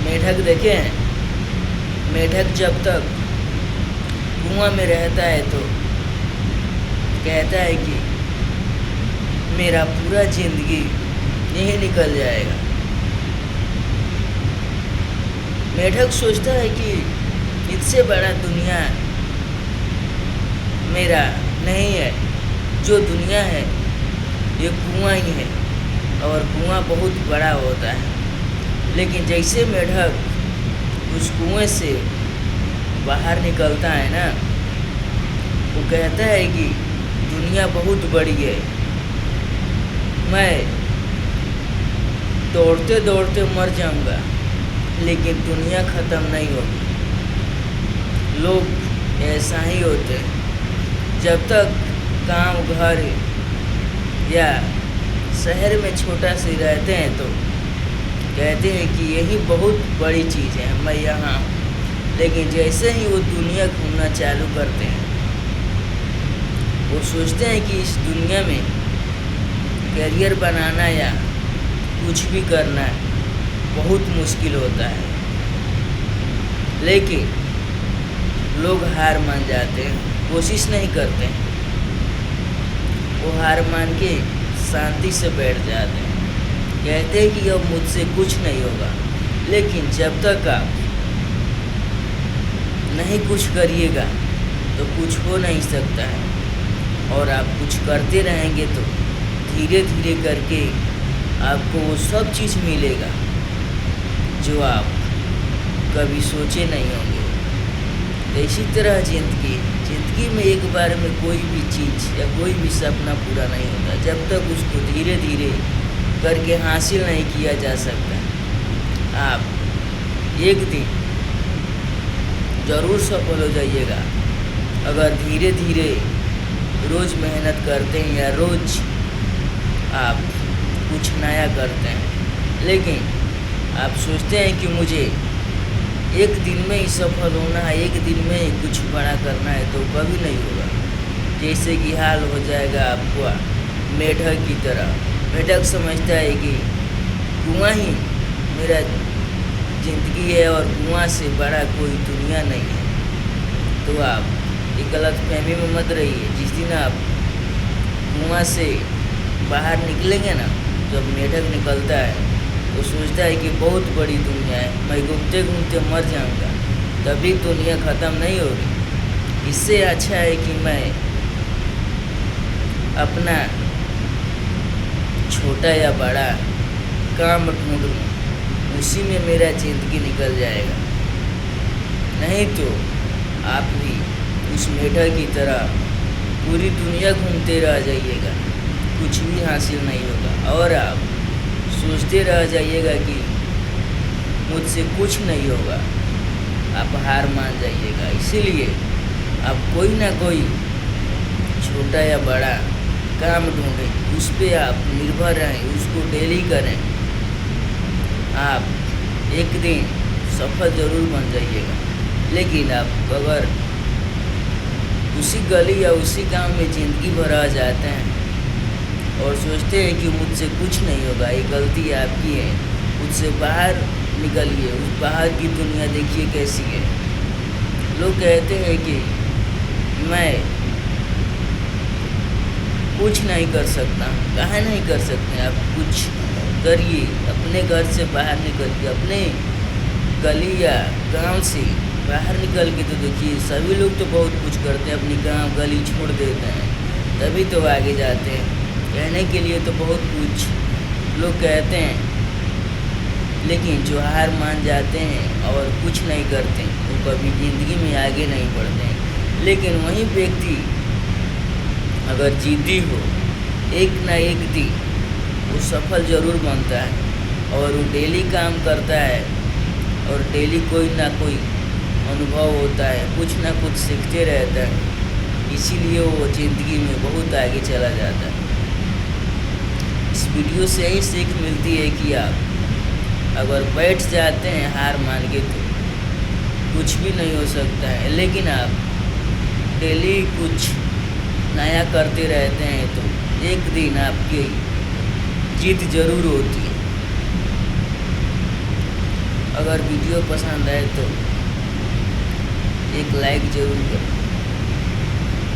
मेढक देखे हैं। मेढक जब तक कुआं में रहता है तो कहता है कि मेरा पूरा जिंदगी यही निकल जाएगा। मेढक सोचता है कि इससे बड़ा दुनिया मेरा नहीं है। जो दुनिया है ये कुआं ही है और कुआं बहुत बड़ा होता है। लेकिन जैसे मेढक उस कुएं से बाहर निकलता है ना, वो कहता है कि दुनिया बहुत बड़ी है, मैं दौड़ते दौड़ते मर जाऊंगा लेकिन दुनिया ख़त्म नहीं होगी। लोग ऐसा ही होते हैं, जब तक गांव घर या शहर में छोटा से रहते हैं तो कहते हैं कि यही बहुत बड़ी चीज़ है, मैं यहाँ हूँ। लेकिन जैसे ही वो दुनिया घूमना चालू करते हैं, वो सोचते हैं कि इस दुनिया में करियर बनाना या कुछ भी करना बहुत मुश्किल होता है। लेकिन लोग हार मान जाते हैं, कोशिश नहीं करते हैं। वो हार मान के शांति से बैठ जाते हैं, कहते हैं कि अब मुझसे कुछ नहीं होगा। लेकिन जब तक आप नहीं कुछ करिएगा तो कुछ हो नहीं सकता है, और आप कुछ करते रहेंगे तो धीरे धीरे करके आपको वो सब चीज़ मिलेगा जो आप कभी सोचे नहीं होंगे। तो इसी तरह ज़िंदगी में एक बार में कोई भी चीज़ या कोई भी सपना पूरा नहीं होता जब तक उसको धीरे धीरे करके हासिल नहीं किया जा सकता। आप एक दिन ज़रूर सफल हो जाइएगा अगर धीरे धीरे रोज़ मेहनत करते हैं या रोज़ आप कुछ नया करते हैं। लेकिन आप सोचते हैं कि मुझे एक दिन में ही सफल होना है, एक दिन में ही कुछ बड़ा करना है, तो कभी नहीं होगा। जैसे कि हाल हो जाएगा आपका मेढक की तरह। मेढक समझता है कि कुआं ही मेरा ज़िंदगी है और कुआं से बड़ा कोई दुनिया नहीं है। तो आप ये गलत फहमी में मत रहिए। जिस दिन आप कुआं से बाहर निकलेंगे ना, जब मेढक निकलता है तो सोचता है कि बहुत बड़ी दुनिया है, मैं घूमते घूमते मर जाऊंगा, तभी दुनिया ख़त्म नहीं होगी। इससे अच्छा है कि मैं अपना छोटा या बड़ा काम ढूंढ लूँ, उसी में मेरा ज़िंदगी निकल जाएगा। नहीं तो आप भी उस मेढक की तरह पूरी दुनिया घूमते रह जाइएगा, कुछ भी हासिल नहीं होगा, और आप सोचते रह जाइएगा कि मुझसे कुछ नहीं होगा। आप हार मान जाइएगा। इसीलिए आप कोई ना कोई छोटा या बड़ा काम ढूंढें, उस पर आप निर्भर रहें, उसको डेली करें। आप एक दिन सफल ज़रूर बन जाइएगा। लेकिन आप अगर उसी गली या उसी गांव में ज़िंदगी भर रह जाते हैं और सोचते हैं कि मुझसे कुछ नहीं होगा, ये गलती आपकी है, उससे बाहर निकलिए, उस बाहर की दुनिया देखिए कैसी है। लोग कहते हैं कि मैं कुछ नहीं कर सकता। काहे नहीं कर सकते? आप कुछ करिए, अपने घर से बाहर निकल के, अपने गली या गांव से बाहर निकल के तो देखिए, सभी लोग तो बहुत कुछ करते हैं, अपनी गांव गली छोड़ देते हैं, तभी तो आगे जाते हैं। कहने के लिए तो बहुत कुछ लोग कहते हैं, लेकिन जो हार मान जाते हैं और कुछ नहीं करते वो कभी ज़िंदगी में आगे नहीं बढ़ते हैं। लेकिन वही व्यक्ति अगर जिद्दी हो, एक ना एक दिन वो सफल ज़रूर बनता है, और वो डेली काम करता है और डेली कोई ना कोई अनुभव होता है, कुछ ना कुछ सीखते रहता है। इसीलिए वो ज़िंदगी में बहुत आगे चला जाता है। इस वीडियो से यही सीख मिलती है कि आप अगर बैठ जाते हैं हार मान के तो कुछ भी नहीं हो सकता है। लेकिन आप डेली कुछ नया करते रहते हैं तो एक दिन आपकी जीत ज़रूर होती है। अगर वीडियो पसंद आए तो एक लाइक ज़रूर करें।